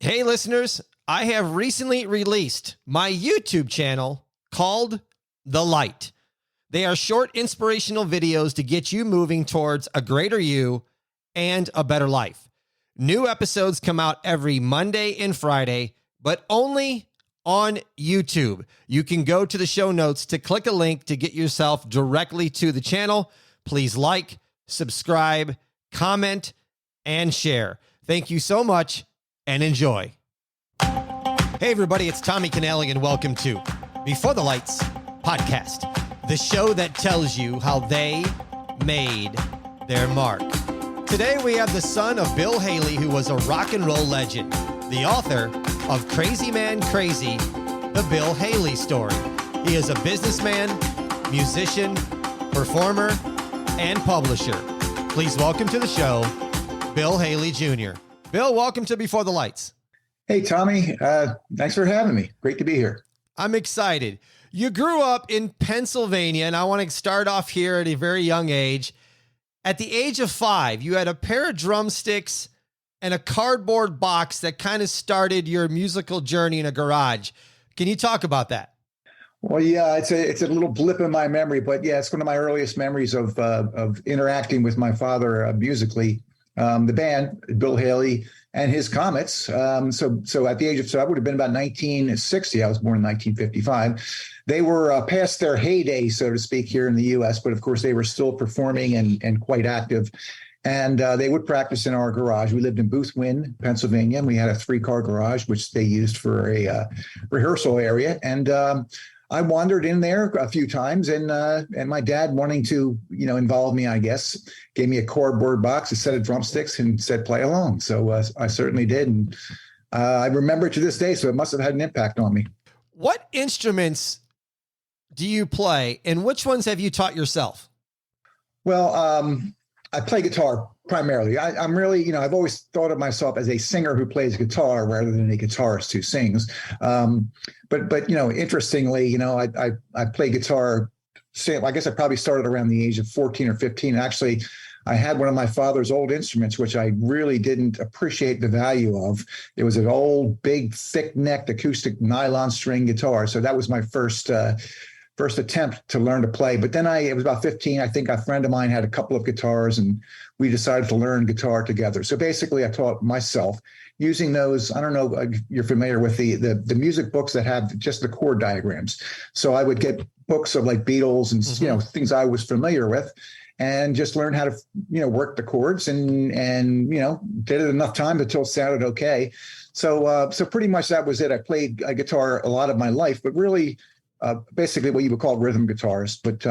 Hey, listeners, I have recently released my YouTube channel called The Light. They are short inspirational videos to get you moving towards a greater you and a better life. New episodes come out every Monday and Friday, but only on YouTube. You can go to the show notes to click a link to get yourself directly to the channel. Please like, subscribe, comment, and share. Thank you so much and enjoy. Hey everybody, it's Tommy Canale and welcome to Before the Lights podcast, the show that tells you how they made their mark. Today we have the son of Bill Haley, who was a rock and roll legend, the author of Crazy Man Crazy, the Bill Haley story. He is a businessman, musician, performer, and publisher. Please welcome to the show, Bill Haley Jr. Bill, welcome to Before the Lights. Hey, Tommy. Thanks for having me. Great to be here. I'm excited. You grew up in Pennsylvania, and I want to start off here at a very young age. At the age of 5, you had a pair of drumsticks and a cardboard box that kind of started your musical journey in a garage. Can you talk about that? Well, yeah, it's a little blip in my memory, but yeah, it's one of my earliest memories of interacting with my father musically. The band, Bill Haley and his Comets. So at the age of, so I would have been about 1960. I was born in 1955. They were past their heyday, so to speak, here in the U.S., but of course they were still performing and quite active. And they would practice in our garage. We lived in Boothwyn, Pennsylvania, and we had a 3-car garage, which they used for a rehearsal area. And I wandered in there a few times, and my dad, wanting to, involve me, I guess, gave me a cardboard box, a set of drumsticks, and said, play along. So I certainly did. And I remember it to this day, so it must have had an impact on me. What instruments do you play, and which ones have you taught yourself? Well, I play guitar primarily. I'm really, I've always thought of myself as a singer who plays guitar rather than a guitarist who sings. But interestingly, I play guitar. I guess I probably started around the age of 14 or 15. Actually, I had one of my father's old instruments, which I really didn't appreciate the value of. It was an old, big, thick-necked acoustic nylon string guitar. So that was my first attempt to learn to play. But then it was about 15. I think a friend of mine had a couple of guitars and we decided to learn guitar together. So basically I taught myself using those. I don't know if you're familiar with the music books that have just the chord diagrams. So I would get books of like Beatles and, things I was familiar with and just learn how to, work the chords and did it enough time until it sounded okay. So pretty much that was it. I played guitar a lot of my life, but really, basically what you would call rhythm guitars. But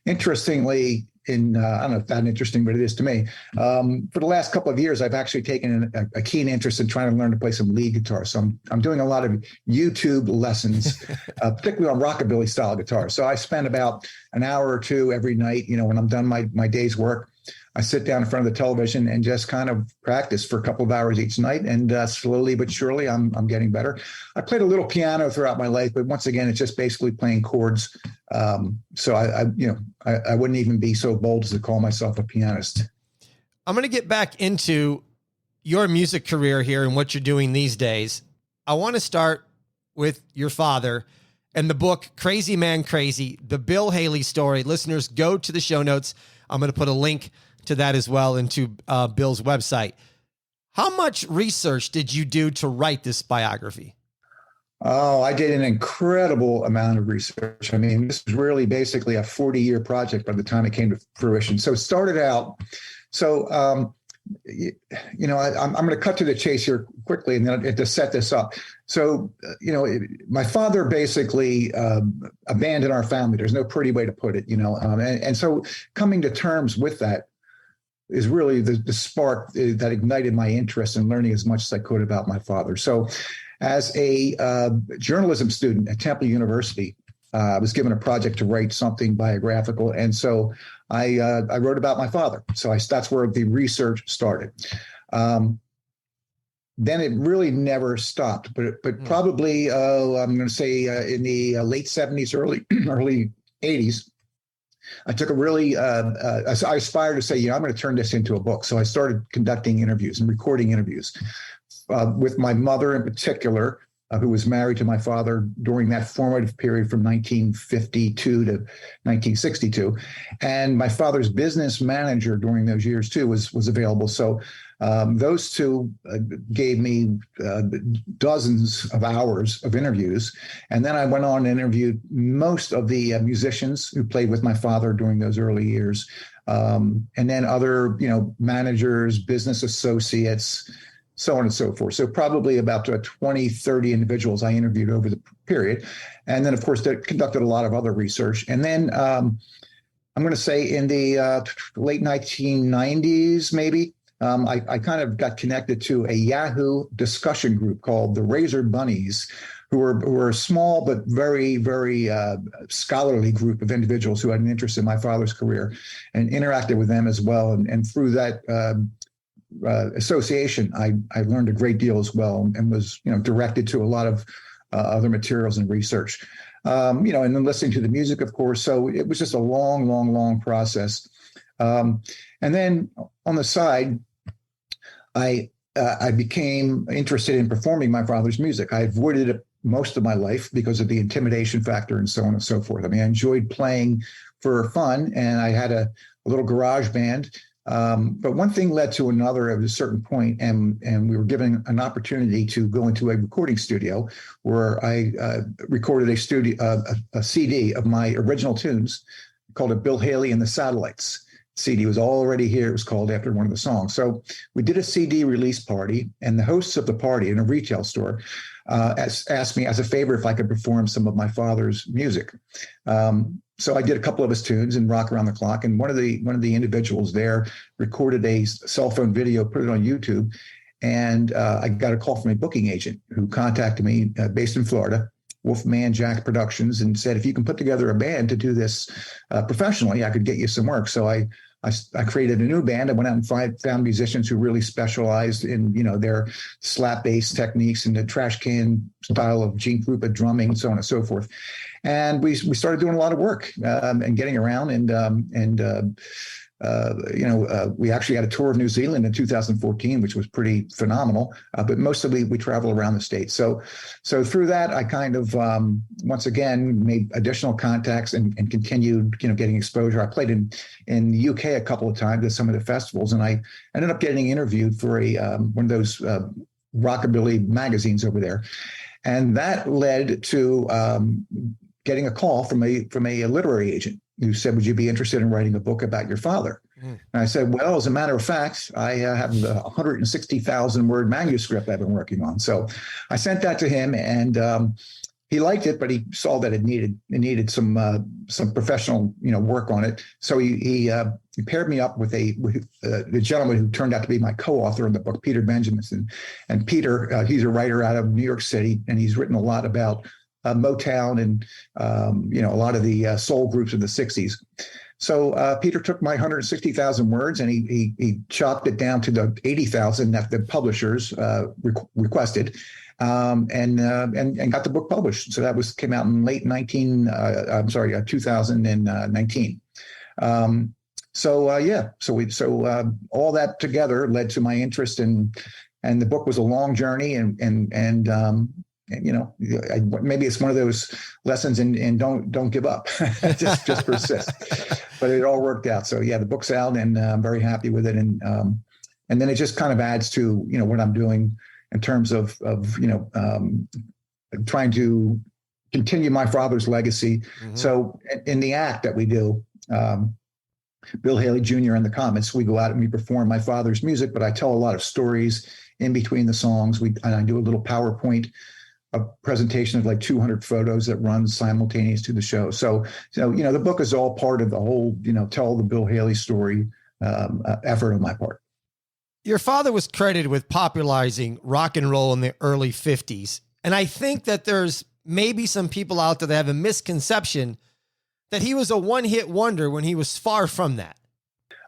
interestingly, I don't know if that's interesting, but it is to me. For the last couple of years, I've actually taken a keen interest in trying to learn to play some lead guitar. So I'm doing a lot of YouTube lessons, particularly on rockabilly style guitar. So I spend about an hour or two every night, when I'm done my day's work. I sit down in front of the television and just kind of practice for a couple of hours each night. And slowly but surely, I'm getting better. I played a little piano throughout my life, but once again, it's just basically playing chords. So I wouldn't even be so bold as to call myself a pianist. I'm going to get back into your music career here and what you're doing these days. I want to start with your father and the book, Crazy Man Crazy, the Bill Haley story. Listeners, go to the show notes. I'm going to put a link to that as well into Bill's website. How much research did you do to write this biography? Oh, I did an incredible amount of research. I mean, this was really basically a 40-year project by the time it came to fruition. So it started out. So, I'm going to cut to the chase here quickly and then to set this up. So, my father basically abandoned our family. There's no pretty way to put it, and so coming to terms with that is really the spark that ignited my interest in learning as much as I could about my father. So as a journalism student at Temple University, I was given a project to write something biographical. And so I wrote about my father. So that's where the research started. Then it really never stopped, but probably, I'm going to say in the late 70s, early 80s, I took a really, I aspired to say, I'm going to turn this into a book. So I started conducting interviews and recording interviews. with my mother in particular, who was married to my father during that formative period from 1952 to 1962. And my father's business manager during those years too was available. So those two gave me dozens of hours of interviews. And then I went on and interviewed most of the musicians who played with my father during those early years. And then other, managers, business associates, so on and so forth. So probably about 20, 30 individuals I interviewed over the period. And then, of course, they conducted a lot of other research. And then I'm going to say in the late 1990s, maybe, I kind of got connected to a Yahoo discussion group called the Razor Bunnies, who were a small but very, very scholarly group of individuals who had an interest in my father's career, and interacted with them as well. And through that association, I learned a great deal as well, and was directed to a lot of other materials and research. And then listening to the music, of course. So it was just a long, long, long process. And then on the side, I became interested in performing my father's music. I avoided it most of my life because of the intimidation factor and so on and so forth. I mean, I enjoyed playing for fun, and I had a little garage band. But one thing led to another at a certain point, and we were given an opportunity to go into a recording studio where I recorded a CD of my original tunes, called it Bill Haley and the Satellites. CD was already here. It was called after one of the songs. So we did a CD release party, and the hosts of the party in a retail store asked me as a favor if I could perform some of my father's music. So I did a couple of his tunes and Rock Around the Clock. And one of the individuals there recorded a cell phone video, put it on YouTube. And I got a call from a booking agent who contacted me based in Florida, Wolfman Jack Productions, and said, if you can put together a band to do this professionally, I could get you some work. So I created a new band. I went out and found musicians who really specialized in, their slap bass techniques and the trash can style of Gene Krupa drumming and so on and so forth. And we started doing a lot of work and getting around. We actually had a tour of New Zealand in 2014, which was pretty phenomenal. But mostly we travel around the States. So through that, I kind of once again made additional contacts and continued, getting exposure. I played in the UK a couple of times at some of the festivals, and I ended up getting interviewed for one of those rockabilly magazines over there, and that led to getting a call from a literary agent who said, would you be interested in writing a book about your father? And I said, well, as a matter of fact, I have a 160,000 word manuscript I've been working on. So I sent that to him, and he liked it, but he saw that it needed some professional, work on it. So he paired me up with the gentleman who turned out to be my co-author in the book, Peter Benjaminson. And Peter, he's a writer out of New York City, and he's written a lot about Motown and a lot of the soul groups in the 60s. So Peter took my 160,000 words, and he chopped it down to the 80,000 that the publishers requested, and got the book published. So that came out in late 2019. So all that together led to my interest and the book was a long journey, maybe it's one of those lessons in don't give up, just persist. But it all worked out. So yeah, the book's out, and I'm very happy with it. And then it just kind of adds to what I'm doing in terms of trying to continue my father's legacy. Mm-hmm. So in the act that we do, Bill Haley Jr. and the Comets, we go out and we perform my father's music, but I tell a lot of stories in between the songs. And I do a little PowerPoint, a presentation of like 200 photos that runs simultaneous to the show. So the book is all part of the whole, tell the Bill Haley story effort on my part. Your father was credited with popularizing rock and roll in the early 50s. And I think that there's maybe some people out there that have a misconception that he was a one-hit wonder when he was far from that.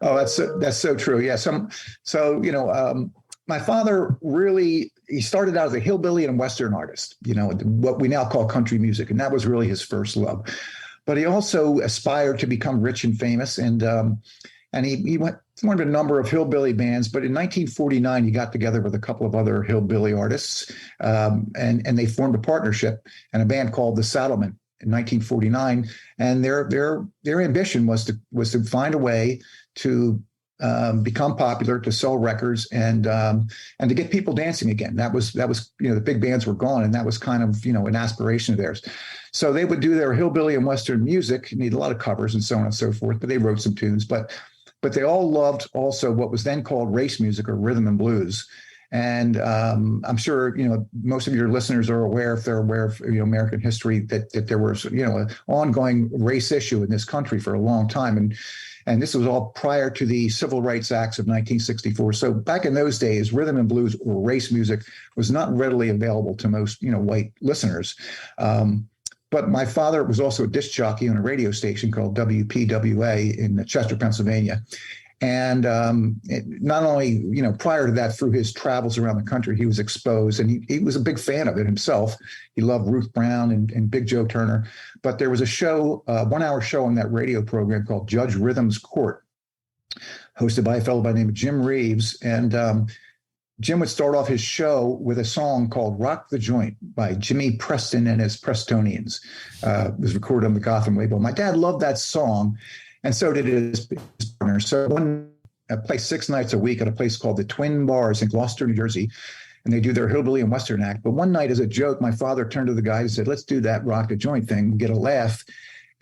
Oh, that's so true. Yeah. My father really, he started out as a hillbilly and Western artist, what we now call country music. And that was really his first love. But he also aspired to become rich and famous. And he went one of a number of hillbilly bands, but in 1949, he got together with a couple of other hillbilly artists, and they formed a partnership and a band called the Saddlemen in 1949. And their ambition was to find a way to become popular, to sell records, and to get people dancing again. That was the big bands were gone, and that was kind of an aspiration of theirs. So they would do their hillbilly and Western music, need a lot of covers and so on and so forth. But they wrote some tunes, but they all loved also what was then called race music or rhythm and blues. And I'm sure most of your listeners are aware, if they're aware of American history, that there was an ongoing race issue in this country for a long time, and this was all prior to the Civil Rights Acts of 1964. So back in those days, rhythm and blues or race music was not readily available to most white listeners. But my father was also a disc jockey on a radio station called WPWA in Chester, Pennsylvania. And not only, prior to that, through his travels around the country, he was exposed, and he was a big fan of it himself. He loved Ruth Brown and Big Joe Turner. But there was a show, 1 hour show on that radio program called Judge Rhythm's Court, hosted by a fellow by the name of Jim Reeves. And Jim would start off his show with a song called Rock the Joint by Jimmy Preston and his Prestonians. It was recorded on the Gotham label. My dad loved that song, and so did his partner. So I play 6 nights a week at a place called the Twin Bars in Gloucester, New Jersey, and they do their hillbilly and Western act. But one night, as a joke, my father turned to the guys and said, "Let's do that Rock the Joint thing, get a laugh."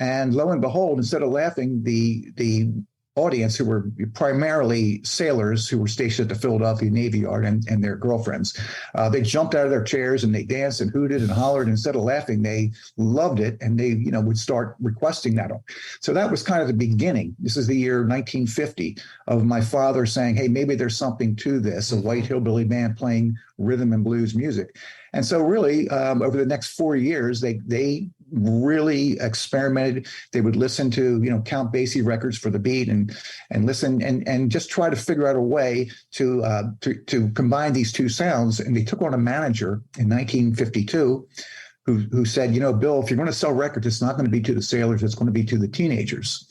And lo and behold, instead of laughing, the audience, who were primarily sailors who were stationed at the Philadelphia Navy Yard and their girlfriends, they jumped out of their chairs and they danced and hooted and hollered. Instead of laughing, they loved it, and they would start requesting that. So that was kind of the beginning. This is the year 1950 of my father saying, "Hey, maybe there's something to this, a white hillbilly band playing rhythm and blues music." And so really, over the next 4 years, they really experimented. They would listen to, Count Basie records for the beat and listen and just try to figure out a way to combine these two sounds. And they took on a manager in 1952 who said, "Bill, if you're going to sell records, it's not going to be to the sailors, it's going to be to the teenagers."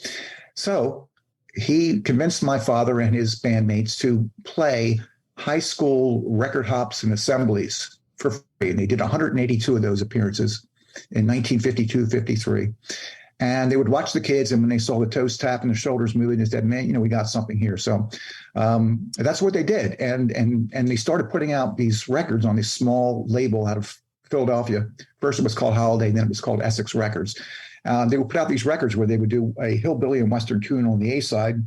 So he convinced my father and his bandmates to play high school record hops and assemblies for free. And they did 182 of those appearances in 1952, 53. And they would watch the kids, and when they saw the toes tap and the shoulders moving, they said, "Man, we got something here." So that's what they did. And they started putting out these records on this small label out of Philadelphia. First it was called Holiday, then it was called Essex Records. They would put out these records where they would do a hillbilly and Western tune on the A side.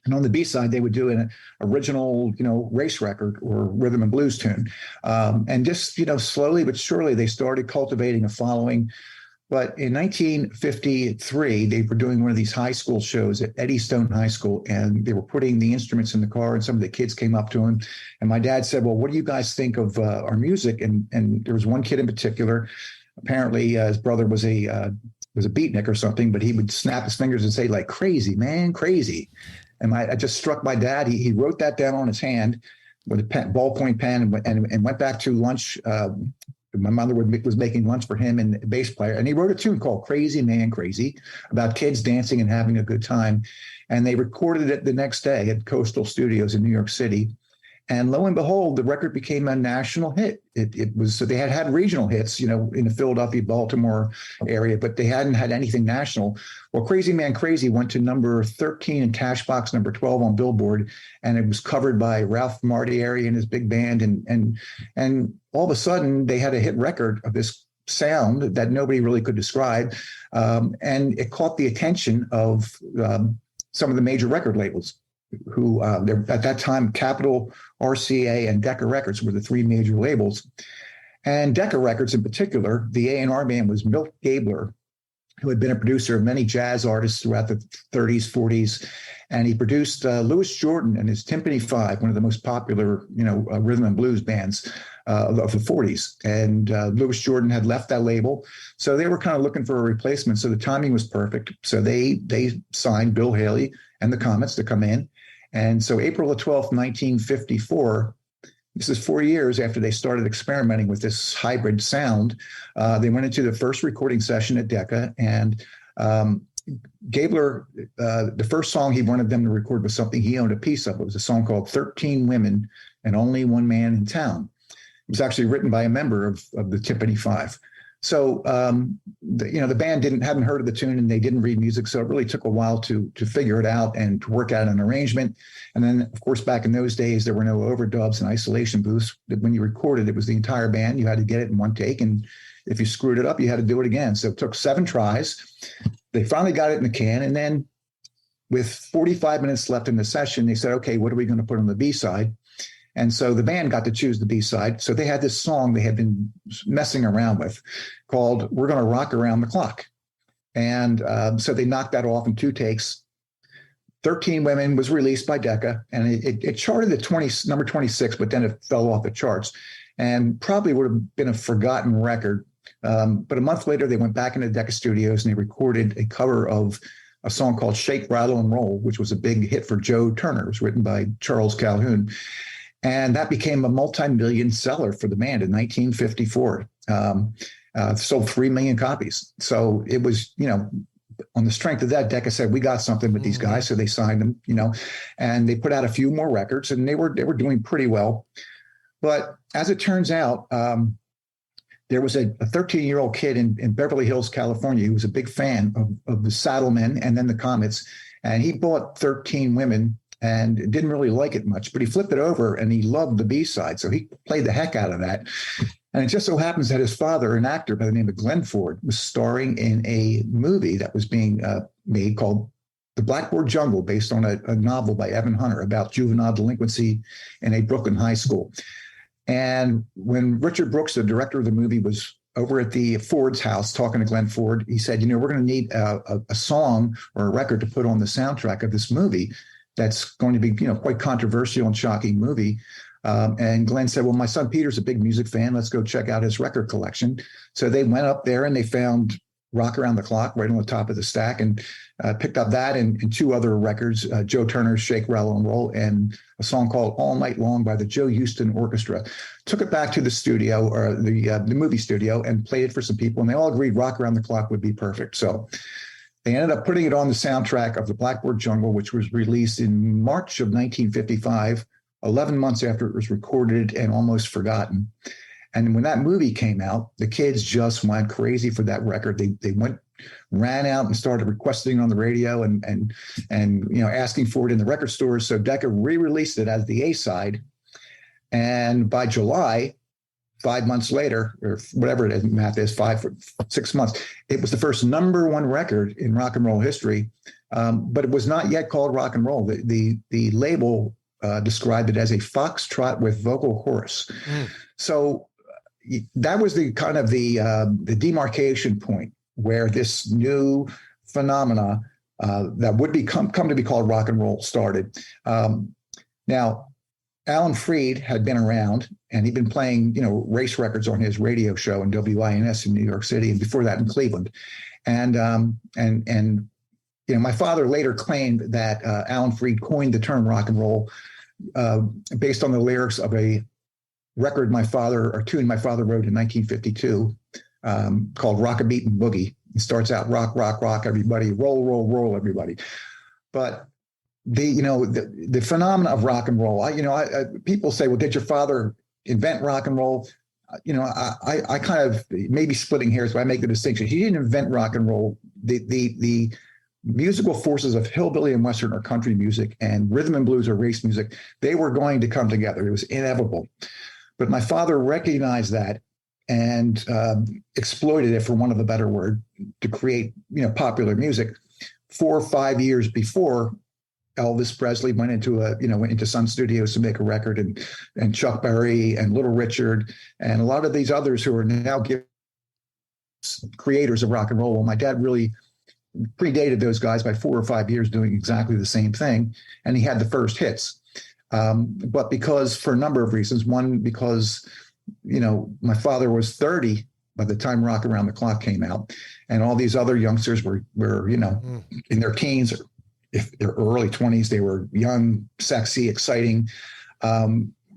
And on the B side, they would do an original, race record or rhythm and blues tune. And just, slowly but surely, they started cultivating a following. But in 1953, they were doing one of these high school shows at Eddystone High School, and they were putting the instruments in the car, and some of the kids came up to him. And my dad said, "Well, what do you guys think of our music?" And there was one kid in particular. Apparently, his brother was a beatnik or something, but he would snap his fingers and say, like, "Crazy, man, crazy." And I just struck my dad. He wrote that down on his hand with a ballpoint pen and went back to lunch. My mother was making lunch for him and a bass player. And he wrote a tune called "Crazy Man Crazy" about kids dancing and having a good time. And they recorded it the next day at Coastal Studios in New York City. And lo and behold, the record became a national hit. It was, so they had regional hits, in the Philadelphia, Baltimore area, but they hadn't had anything national. Well, "Crazy Man Crazy" went to number 13 in Cashbox, number 12 on Billboard, and it was covered by Ralph Martieri and his big band. And all of a sudden, they had a hit record of this sound that nobody really could describe, and it caught the attention of some of the major record labels, who at that time, Capitol, RCA, and Decca Records were the 3 major labels. And Decca Records in particular, the A&R man was Milt Gabler, who had been a producer of many jazz artists throughout the 30s, 40s. And he produced Louis Jordan and his Timpani Five, one of the most popular, rhythm and blues bands of the 40s. And Louis Jordan had left that label. So they were kind of looking for a replacement. So the timing was perfect. So they signed Bill Haley and the Comets to come in. And so April the 12th, 1954, this is 4 years after they started experimenting with this hybrid sound, they went into the first recording session at Decca, and Gabler, the first song he wanted them to record was something he owned a piece of. It was a song called 13 Women and Only One Man in Town. It was actually written by a member of the Timpani Five. So, the band hadn't heard of the tune, and they didn't read music. So it really took a while to figure it out and to work out an arrangement. And then, of course, back in those days, there were no overdubs and isolation booths. When you recorded, it was the entire band. You had to get it in one take. And if you screwed it up, you had to do it again. So it took 7 tries. They finally got it in the can. And then with 45 minutes left in the session, they said, okay, what are we going to put on the B-side? And so the band got to choose the B-side. So they had this song they had been messing around with called We're Gonna Rock Around the Clock. And so they knocked that off in 2 takes. 13 Women was released by Decca, and it charted at number 26, but then it fell off the charts and probably would have been a forgotten record. But a month later, they went back into Decca Studios and they recorded a cover of a song called Shake, Rattle, and Roll, which was a big hit for Joe Turner. It was written by Charles Calhoun. And that became a multi-million seller for the band in 1954. Sold 3 million copies. So it was, on the strength of that, Decca said, we got something with these guys. So they signed them, and they put out a few more records, and they were doing pretty well. But as it turns out, there was a 13-year-old kid in Beverly Hills, California, who was a big fan of the Saddlemen and then the Comets. And he bought 13 Women and didn't really like it much, but he flipped it over and he loved the B-side. So he played the heck out of that. And it just so happens that his father, an actor by the name of Glenn Ford, was starring in a movie that was being made called The Blackboard Jungle, based on a novel by Evan Hunter about juvenile delinquency in a Brooklyn high school. And when Richard Brooks, the director of the movie, was over at the Ford's house talking to Glenn Ford, he said, we're going to need a song or a record to put on the soundtrack of this movie that's going to be, quite controversial and shocking movie. And Glenn said, well, my son Peter's a big music fan. Let's go check out his record collection. So they went up there and they found Rock Around the Clock right on the top of the stack and picked up that and 2 other records, Joe Turner's Shake, Rattle, and Roll, and a song called All Night Long by the Joe Houston Orchestra. Took it back to the studio, or the movie studio, and played it for some people. And they all agreed Rock Around the Clock would be perfect. So they ended up putting it on the soundtrack of The Blackboard Jungle, which was released in March of 1955, 11 months after it was recorded and almost forgotten. And when that movie came out, the kids just went crazy for that record. They ran out and started requesting it on the radio and asking for it in the record stores. So Decca re-released it as the A-side. And by July, 5 months later, or whatever it is, math is 6 months, it was the first number 1 record in rock and roll history. But it was not yet called rock and roll. The label described it as a foxtrot with vocal chorus. So that was the kind of the demarcation point where this new phenomena that would come to be called rock and roll started. Now, Alan Freed had been around, and he'd been playing, race records on his radio show in WINS in New York City, and before that in Cleveland. And my father later claimed that Alan Freed coined the term rock and roll based on the lyrics of a record tune my father wrote in 1952 called Rock a Beat and Boogie. It starts out rock, rock, rock, everybody, roll, roll, roll, everybody. But the phenomena of rock and roll, people say, well, did your father invent rock and roll? I kind of, maybe splitting hairs, but I make the distinction. He didn't invent rock and roll. The musical forces of hillbilly and Western or country music and rhythm and blues or race music, they were going to come together. It was inevitable. But my father recognized that and exploited it, for want of a better word, to create, popular music. 4 or 5 years before Elvis Presley went into Sun Studios to make a record, and Chuck Berry and Little Richard and a lot of these others who are now creators of rock and roll. Well, my dad really predated those guys by 4 or 5 years, doing exactly the same thing, and he had the first hits. But for a number of reasons. One, because my father was 30 by the time Rock Around the Clock came out, and all these other youngsters were in their teens, or if they're early 20s, they were young, sexy, exciting. By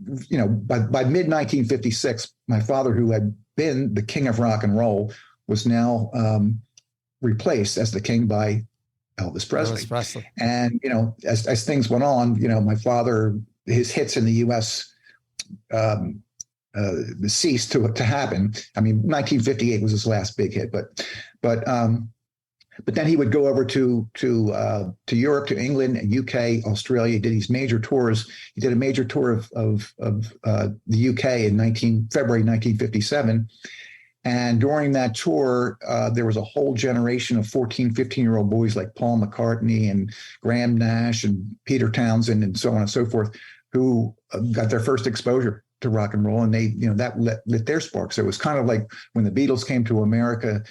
mid 1956, my father, who had been the king of rock and roll, was now replaced as the king by Elvis Presley. Elvis Presley. And, as things went on, my father, his hits in the U.S. Ceased to happen. I mean, 1958 was his last big hit, but then he would go over to Europe, to England, and UK, Australia. He did these major tours. He did a major tour of the UK in February 1957. And during that tour, there was a whole generation of 14, 15-year-old boys like Paul McCartney and Graham Nash and Peter Townsend and so on and so forth, who got their first exposure to rock and roll. And they, that lit their spark. So it was kind of like when the Beatles came to America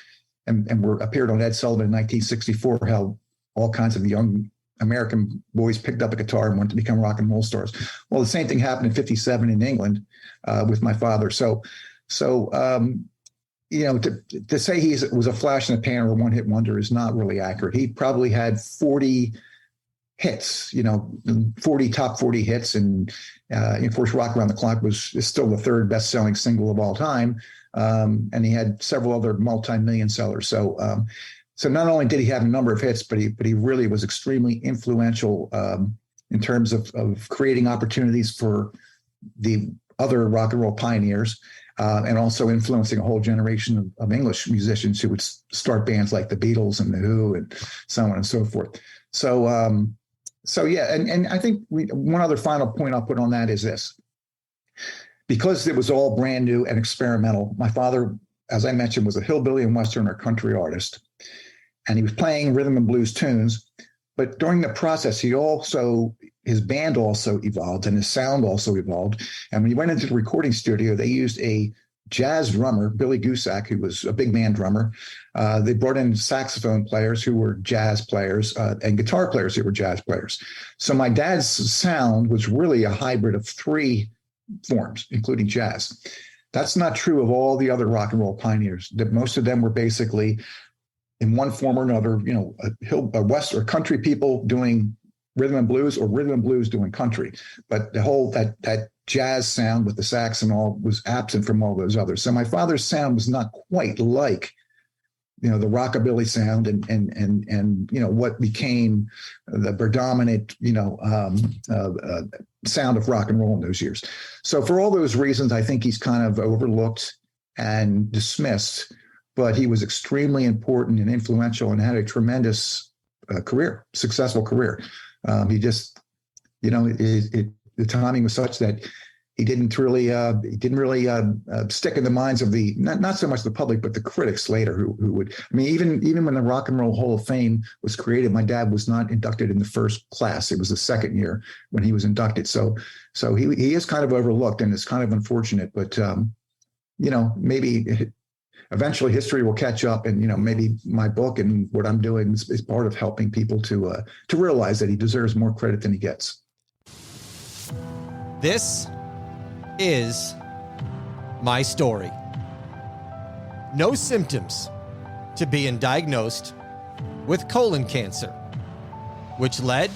and appeared on Ed Sullivan in 1964, how all kinds of young American boys picked up a guitar and wanted to become rock and roll stars. Well, the same thing happened in 57 in England with my father. So to say he was a flash in the pan or a one-hit wonder is not really accurate. He probably had 40 hits, 40 top 40 hits. And of course, Rock Around the Clock is still the third best-selling single of all time. And he had several other multi-million sellers. So not only did he have a number of hits, but he really was extremely influential in terms of creating opportunities for the other rock and roll pioneers. And also influencing a whole generation of English musicians who would start bands like the Beatles and the Who and so on and so forth. So yeah, and I think one other final point I'll put on that is this. Because it was all brand new and experimental, my father, as I mentioned, was a hillbilly and Western or country artist, and he was playing rhythm and blues tunes. But during the process, his band also evolved and his sound also evolved. And when he went into the recording studio, they used a jazz drummer, Billy Gusak, who was a big band drummer. They brought in saxophone players who were jazz players and guitar players who were jazz players. So my dad's sound was really a hybrid of three forms, including jazz. That's not true of all the other rock and roll pioneers. Most of them were basically in one form or another, a West or country people doing rhythm and blues or rhythm and blues doing country. But the whole, that jazz sound with the sax and all was absent from all those others. So my father's sound was not quite like, the rockabilly sound and what became the predominant, sound of rock and roll in those years. So for all those reasons, I think he's kind of overlooked and dismissed, but he was extremely important and influential and had a tremendous successful career. He just, the timing was such that he didn't really stick in the minds of the not so much the public, but the critics later who would. I mean, even when the Rock and Roll Hall of Fame was created, my dad was not inducted in the first class. It was the second year when he was inducted. So he is kind of overlooked, and it's kind of unfortunate. But maybe eventually history will catch up, and maybe my book and what I'm doing is part of helping people to realize that he deserves more credit than he gets. This is my story. No symptoms to being diagnosed with colon cancer, which led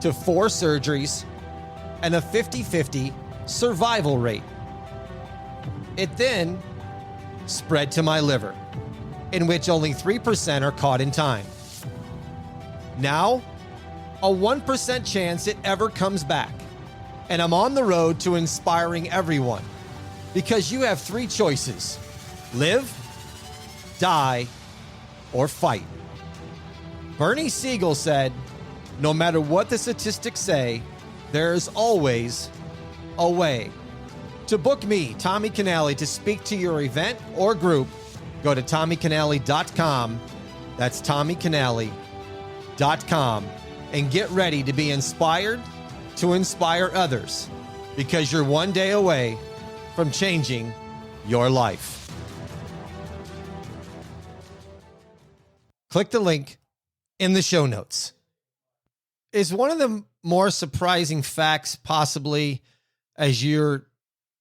to 4 surgeries and a 50-50 survival rate. It then spread to my liver, in which only 3% are caught in time. Now, a 1% chance it ever comes back. And I'm on the road to inspiring everyone, because you have 3 choices: live, die, or fight. Bernie Siegel said, no matter what the statistics say, there's always a way. To book me, Tommy Canale, to speak to your event or group, go to TommyCanale.com. That's TommyCanale.com. And get ready to be inspired to inspire others, because you're one day away from changing your life. Click the link in the show notes. Is one of the more surprising facts, possibly, as you're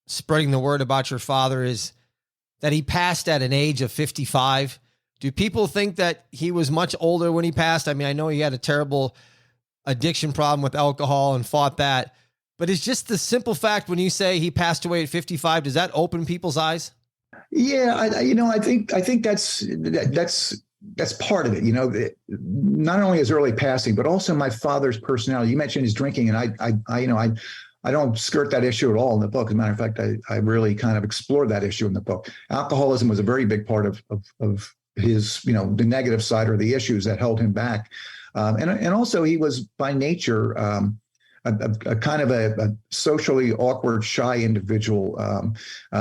spreading the word about your father, is that he passed at an age of 55. Do people think that he was much older when he passed? I mean, I know he had a terrible addiction problem with alcohol and fought that, but it's just the simple fact when you say he passed away at 55, does that open people's eyes? Yeah, I think that's that's part of it. Not only his early passing, but also my father's personality. You mentioned his drinking, and I don't skirt that issue at all in the book. As a matter of fact, I really kind of explored that issue in the book. Alcoholism was a very big part of his, the negative side or the issues that held him back. And also he was by nature a kind of a socially awkward, shy individual.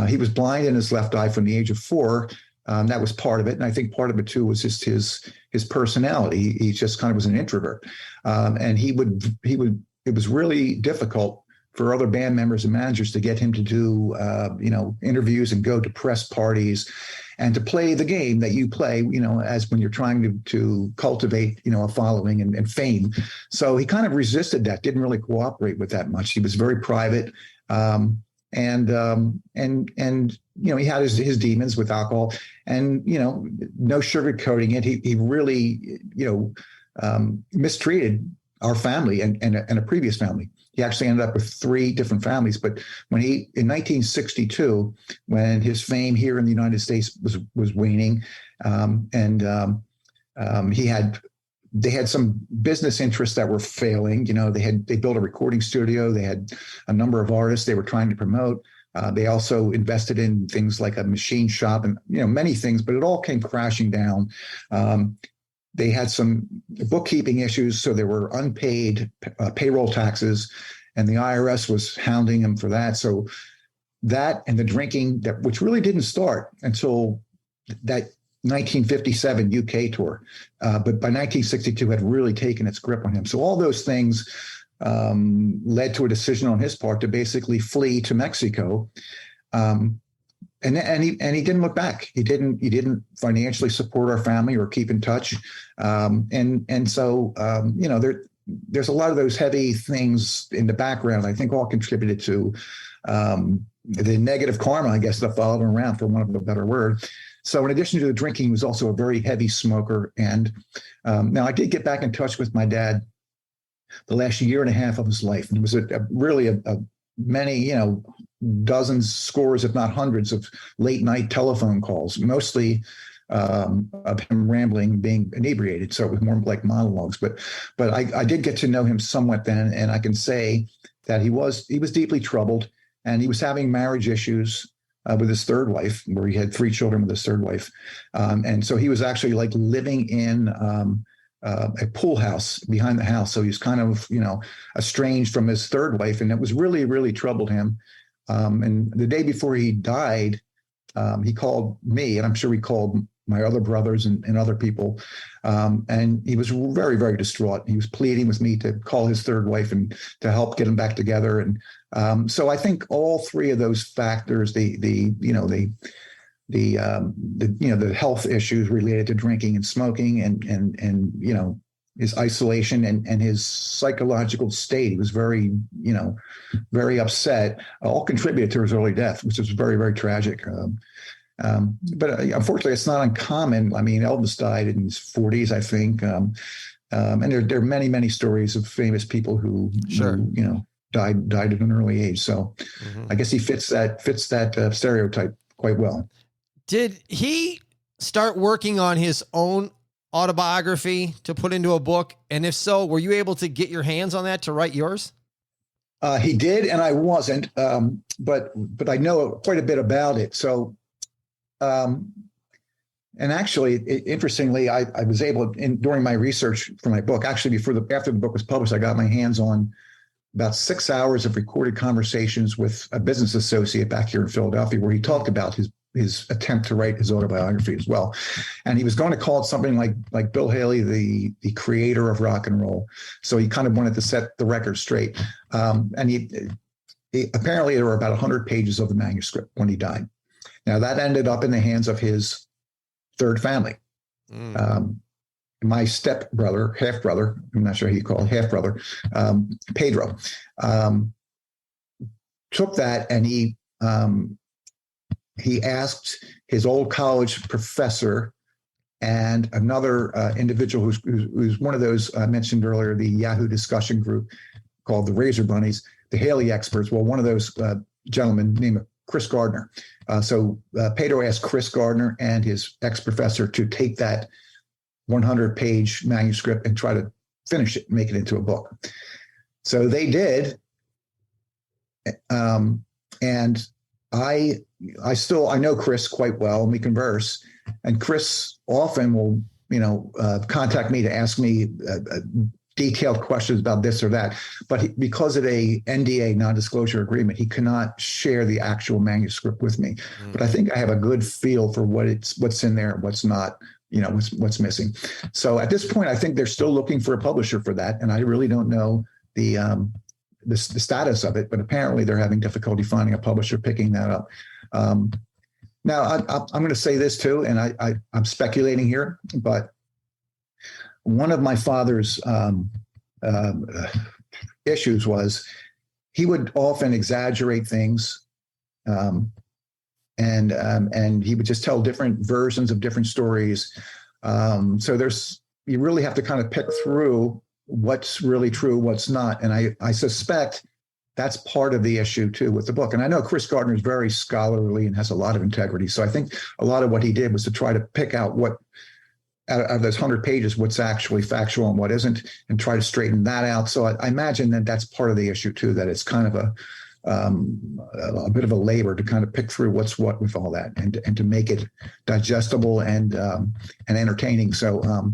He was blind in his left eye from the age of 4. That was part of it. And I think part of it too was just his personality. He just kind of was an introvert. And it was really difficult for other band members and managers to get him to do, interviews and go to press parties and to play the game that you play, as when you're trying to cultivate, a following and fame. So he kind of resisted that, didn't really cooperate with that much. He was very private. And he had his demons with alcohol, and no sugarcoating it. He really mistreated our family and a previous family. He actually ended up with 3 different families. But in 1962, when his fame here in the United States was waning, they had some business interests that were failing. They built a recording studio. They had a number of artists they were trying to promote. They also invested in things like a machine shop and many things, but it all came crashing down. They had some bookkeeping issues, so there were unpaid payroll taxes, and the IRS was hounding him for that. So that and the drinking, which really didn't start until that 1957 UK tour, but by 1962 had really taken its grip on him. So all those things led to a decision on his part to basically flee to Mexico. And he didn't look back. He didn't financially support our family or keep in touch. So there's a lot of those heavy things in the background, I think all contributed to the negative karma, I guess, that followed him around, for want of a better word. So in addition to the drinking, he was also a very heavy smoker. And now I did get back in touch with my dad the last year and a half of his life. And it was really many, dozens, scores, if not hundreds of late night telephone calls, mostly of him rambling, being inebriated. So it was more like monologues. But I did get to know him somewhat then. And I can say that he was deeply troubled, and he was having marriage issues with his third wife, where he had 3 children with his third wife. And so he was actually like living in a pool house behind the house. So he's kind of, estranged from his third wife, and it was really, really troubled him. And the day before he died, he called me, and I'm sure he called my other brothers and other people. And he was very, very distraught. He was pleading with me to call his third wife and to help get him back together. And so I think all 3 of those factors, the health issues related to drinking and smoking, and his isolation and his psychological state, he was very, very upset, all contributed to his early death, which was very, very tragic. But unfortunately, it's not uncommon. I mean, Elvis died in his 40s, I think. And there are many, many stories of famous people who died at an early age. So I guess he fits that stereotype quite well. Did he start working on his own autobiography to put into a book? And if so, were you able to get your hands on that to write yours? He did, and I wasn't, but I know quite a bit about it. So, and actually, interestingly, I was able, during my research for my book, actually after the book was published, I got my hands on about 6 hours of recorded conversations with a business associate back here in Philadelphia, where he talked about his attempt to write his autobiography as well. And he was going to call it something like Bill Haley, the creator of rock and roll. So he kind of wanted to set the record straight. And he apparently there were about 100 pages of the manuscript when he died. Now that ended up in the hands of his third family. My stepbrother, half-brother, I'm not sure who you call it, half-brother, Pedro, took that, and he asked his old college professor and another individual who's one of those I mentioned earlier, the Yahoo discussion group called the Razor Bunnies, the Haley experts. Well, one of those gentlemen named Chris Gardner. So Pedro asked Chris Gardner and his ex-professor to take that 100-page manuscript and try to finish it and make it into a book. So they did. And I know Chris quite well, and we converse. And Chris often will, contact me to ask me detailed questions about this or that. But because of a NDA, non-disclosure agreement, he cannot share the actual manuscript with me. But I think I have a good feel for what's in there and what's not, what's missing. So at this point, I think they're still looking for a publisher for that, and I really don't know the status of it. But apparently, they're having difficulty finding a publisher picking that up. Now, I'm going to say this too, and I'm speculating here, but one of my father's issues was he would often exaggerate things, and he would just tell different versions of different stories. So you really have to kind of pick through what's really true, what's not, and I suspect that's part of the issue too with the book. And I know Chris Gardner is very scholarly and has a lot of integrity. So I think a lot of what he did was to try to pick out what, out of those 100 pages, what's actually factual and what isn't, and try to straighten that out. So I imagine that that's part of the issue too, that it's kind of a bit of a labor to kind of pick through what's what with all that, and to make it digestible and entertaining. So,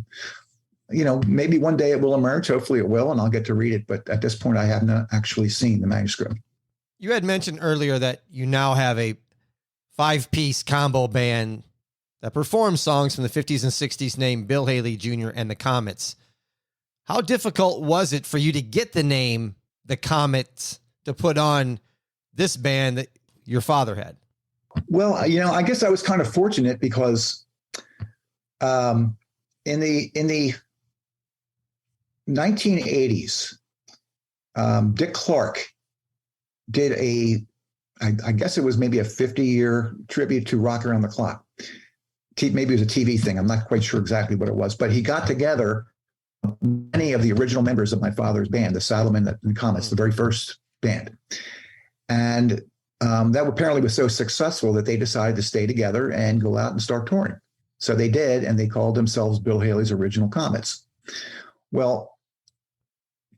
maybe one day it will emerge. Hopefully it will, and I'll get to read it. But at this point, I have not actually seen the manuscript. You had mentioned earlier that you now have a 5-piece combo band that performs songs from the 50s and 60s named Bill Haley Jr. and the Comets. How difficult was it for you to get the name the Comets to put on this band that your father had? Well, I guess I was kind of fortunate because in the 1980s, Dick Clark did I guess it was maybe a 50-year tribute to Rock Around the Clock. Maybe it was a TV thing. I'm not quite sure exactly what it was, but he got together many of the original members of my father's band, the Saddlemen and Comets, the very first band. And that apparently was so successful that they decided to stay together and go out and start touring. So they did, and they called themselves Bill Haley's Original Comets. Well,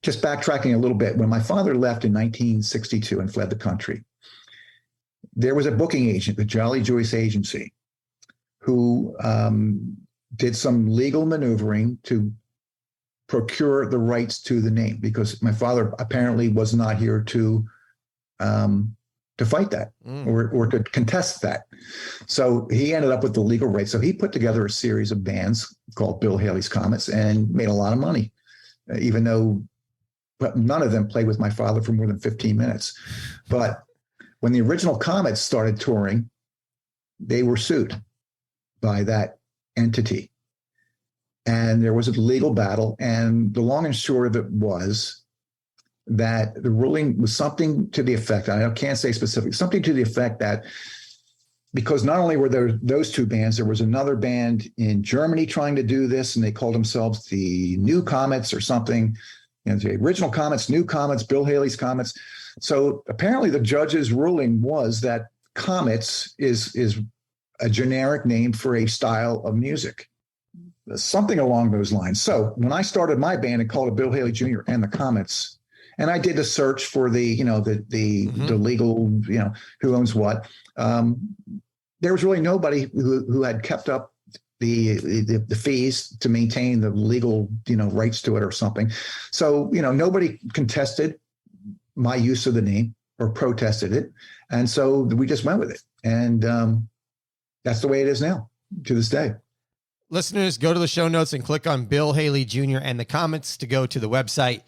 just backtracking a little bit, when my father left in 1962 and fled the country, there was a booking agent, the Jolly Joyce Agency, who did some legal maneuvering to procure the rights to the name, because my father apparently was not here to fight that or to contest that. So he ended up with the legal rights. So he put together a series of bands called Bill Haley's Comets and made a lot of money, even though none of them played with my father for more than 15 minutes. But when the original Comets started touring, they were sued by that entity. And there was a legal battle. And the long and short of it was that the ruling was something to the effect, I can't say specific, something to the effect that because not only were there those two bands, there was another band in Germany trying to do this, and they called themselves the New Comets or something. The original Comets, New Comets, Bill Haley's Comets. So apparently the judge's ruling was that Comets is a generic name for a style of music, something along those lines. So when I started my band and called it Bill Haley Jr. and the Comets, and I did a search for the legal, who owns what, there was really nobody who had kept up the fees to maintain the legal, rights to it or something. So, nobody contested my use of the name or protested it. And so we just went with it. And that's the way it is now to this day. Listeners, go to the show notes and click on Bill Haley Jr. and the Comets to go to the website.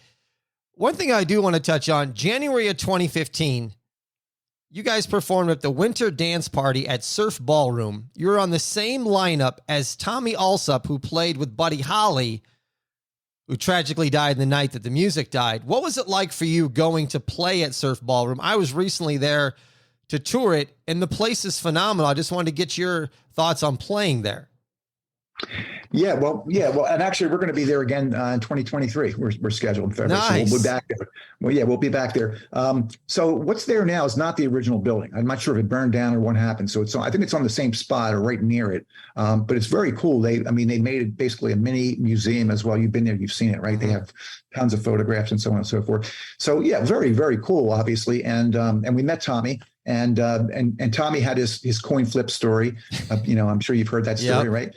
One thing I do want to touch on, January of 2015, you guys performed at the Winter Dance Party at Surf Ballroom. You were on the same lineup as Tommy Alsop, who played with Buddy Holly, who tragically died the night that the music died. What was it like for you going to play at Surf Ballroom? I was recently there to tour it, and the place is phenomenal. I just wanted to get your thoughts on playing there. Well, and actually, we're going to be there again in 2023. We're scheduled in February, Nice. so we'll be back there. Well, yeah, we'll be back there. So what's there now is not the original building. I'm not sure if it burned down or what happened. So I think it's on the same spot or right near it. But it's very cool. They made it basically a mini museum as well. You've been there, you've seen it, right? Mm-hmm. They have tons of photographs and so on and so forth. So yeah, very, very cool, obviously. And we met Tommy. And Tommy had his coin flip story. I'm sure you've heard that story, yep. Right?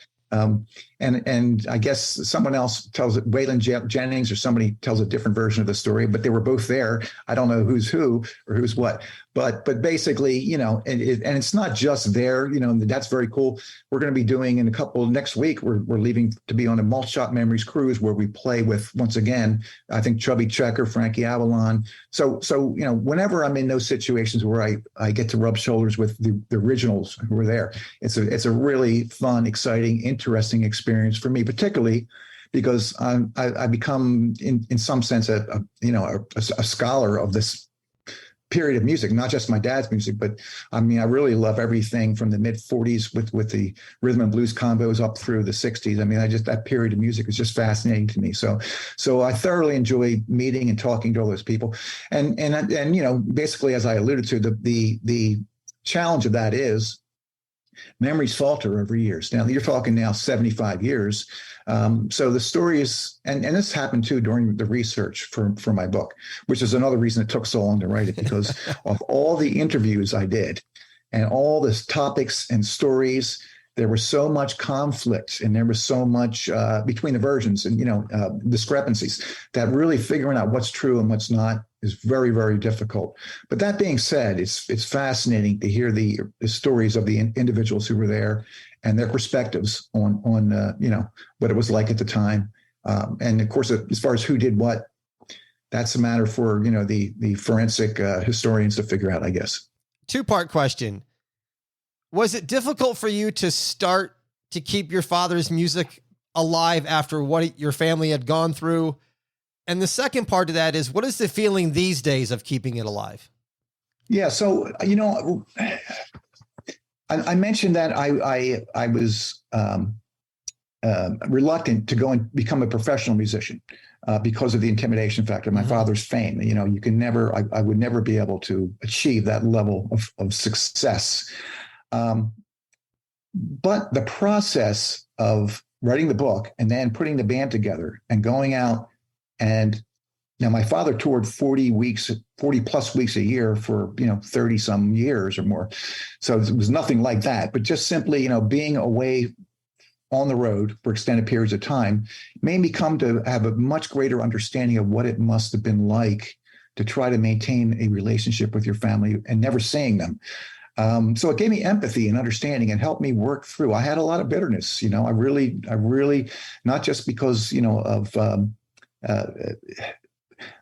And I guess someone else tells it, Waylon Jennings or somebody tells a different version of the story, but they were both there. I don't know who's who or who's what, but basically, and it's not just there, that's very cool. We're going to be doing in a couple next week. We're leaving to be on a Malt Shop Memories cruise where we play with, once again, I think Chubby Checker, Frankie Avalon. So whenever I'm in those situations where I get to rub shoulders with the originals who were there, it's a really fun, exciting, interesting experience for me, particularly because I become in some sense a scholar of this period of music, not just my dad's music, but I really love everything from the mid 40s with the rhythm and blues combos up through the 60s. That period of music is just fascinating to me. So I thoroughly enjoy meeting and talking to all those people. And basically, as I alluded to, the challenge of that is memories falter over years. Now you're talking now 75 years. So the story is, and this happened too during the research for my book, which is another reason it took so long to write it, because of all the interviews I did and all the topics and stories. There was so much conflict and there was so much between the versions and, discrepancies that really figuring out what's true and what's not is very, very difficult. But that being said, it's fascinating to hear the stories of the individuals who were there and their perspectives on what it was like at the time. And of course, as far as who did what, that's a matter for, the forensic historians to figure out, I guess. Two-part question. Was it difficult for you to start to keep your father's music alive after what your family had gone through? And the second part of that is, what is the feeling these days of keeping it alive? Yeah. So, I mentioned that I was reluctant to go and become a professional musician because of the intimidation factor, my father's fame. You can never, I would never be able to achieve that level of success. But the process of writing the book and then putting the band together and going out, and now my father toured 40 plus weeks a year for, 30 some years or more. So it was nothing like that, but just simply, being away on the road for extended periods of time made me come to have a much greater understanding of what it must have been like to try to maintain a relationship with your family and never seeing them. So it gave me empathy and understanding and helped me work through. I had a lot of bitterness, I really, not just because, of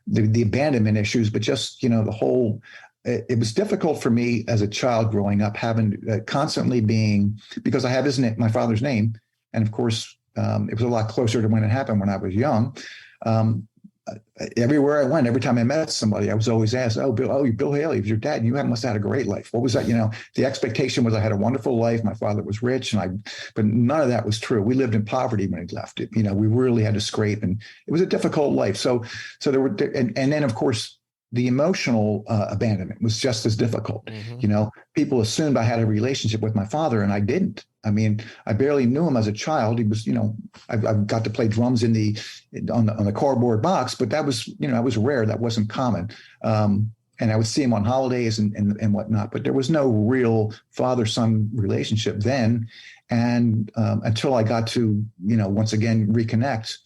the abandonment issues, but just, the whole, it was difficult for me as a child growing up, having constantly being, because I have my father's name. And of course, it was a lot closer to when it happened when I was young. Everywhere I went, every time I met somebody, I was always asked, Bill Haley, was your dad, and you must have had a great life. What was that? The expectation was I had a wonderful life. My father was rich, but none of that was true. We lived in poverty when he left it. We really had to scrape, and it was a difficult life. So there were, and then of course, the emotional abandonment was just as difficult. People assumed I had a relationship with my father, and I didn't. I barely knew him as a child. He was, I got to play drums on the cardboard box, but that was, that was rare. That wasn't common. And I would see him on holidays and whatnot, but there was no real father-son relationship then. And until I got to, once again, reconnect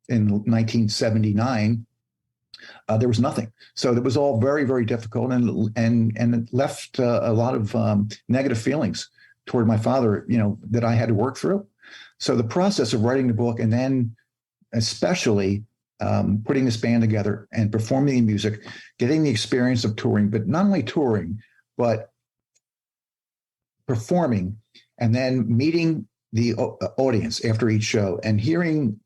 in 1979, there was nothing. So it was all very, very difficult and it left a lot of negative feelings toward my father, that I had to work through. So the process of writing the book and then especially putting this band together and performing the music, getting the experience of touring, but not only touring, but performing and then meeting the audience after each show and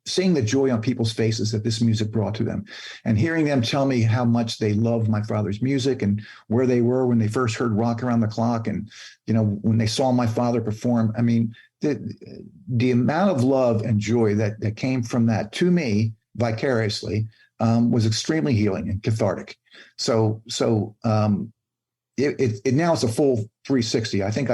seeing the joy on people's faces that this music brought to them and hearing them tell me how much they loved my father's music and where they were when they first heard Rock Around the Clock and, when they saw my father perform. the amount of love and joy that came from that to me vicariously was extremely healing and cathartic. So it now it's a full 360. I think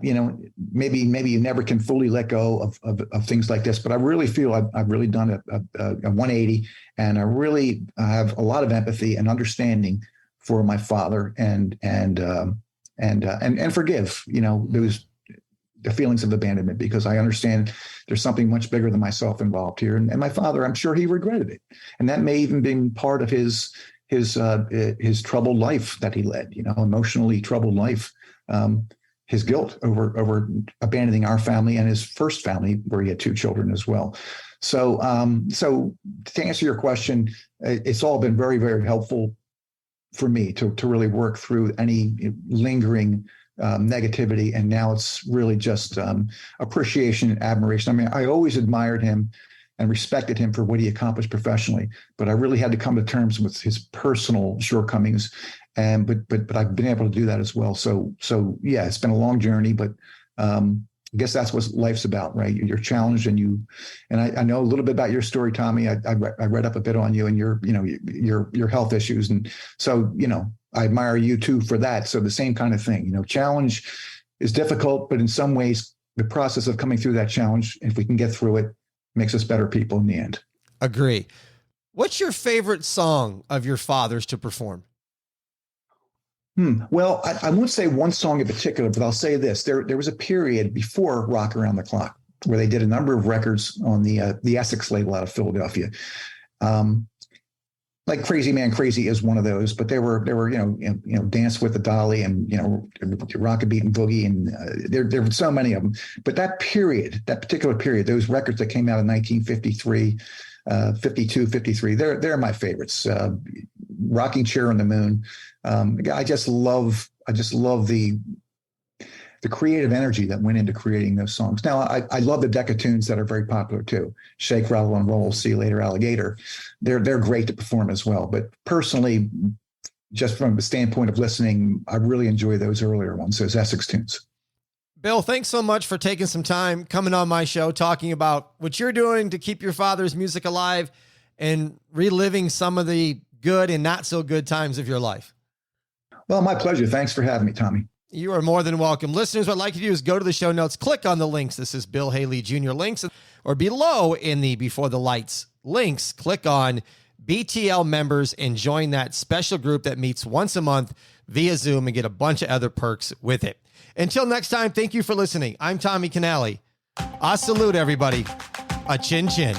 maybe you never can fully let go of things like this, but I really feel I've really done a 180, and I really have a lot of empathy and understanding for my father, and forgive, those the feelings of abandonment, because I understand there's something much bigger than myself involved here. And my father, I'm sure he regretted it. And that may even been part of his troubled life that he led, emotionally troubled life, his guilt over abandoning our family and his first family, where he had 2 children as well. So to answer your question, it's all been very, very helpful for me to really work through any lingering negativity. And now it's really just appreciation and admiration. I mean, I always admired him and respected him for what he accomplished professionally, but I really had to come to terms with his personal shortcomings. But I've been able to do that as well. So yeah, it's been a long journey, but I guess that's what life's about, right? You're challenged, and I know a little bit about your story, Tommy. I read up a bit on you and your health issues, and so I admire you too for that. So the same kind of thing, challenge is difficult, but in some ways, the process of coming through that challenge, if we can get through it, makes us better people in the end. Agree. What's your favorite song of your father's to perform? Well, I won't say one song in particular, but I'll say this. There was a period before Rock Around the Clock where they did a number of records on the Essex label out of Philadelphia. Like Crazy Man Crazy is one of those, but there were Dance with the Dolly and Rock a Beat and Boogie, and there were so many of them. But that particular period, those records that came out in 1953, 52, 53, they're my favorites. Rocking Chair on the Moon. I just love the creative energy that went into creating those songs. Now, I love the deck of tunes that are very popular too. Shake, Rattle, and Roll, See You Later, Alligator. They're great to perform as well. But personally, just from the standpoint of listening, I really enjoy those earlier ones, those Essex tunes. Bill, thanks so much for taking some time coming on my show, talking about what you're doing to keep your father's music alive and reliving some of the good and not so good times of your life. Well, my pleasure. Thanks for having me, Tommy. You are more than welcome. Listeners, what I'd like you to do is go to the show notes, click on the links. This is Bill Haley Jr. links, or below in the Before the Lights links, click on BTL members and join that special group that meets once a month via Zoom and get a bunch of other perks with it. Until next time, thank you for listening. I'm Tommy Canale. A salute, everybody. A chin chin.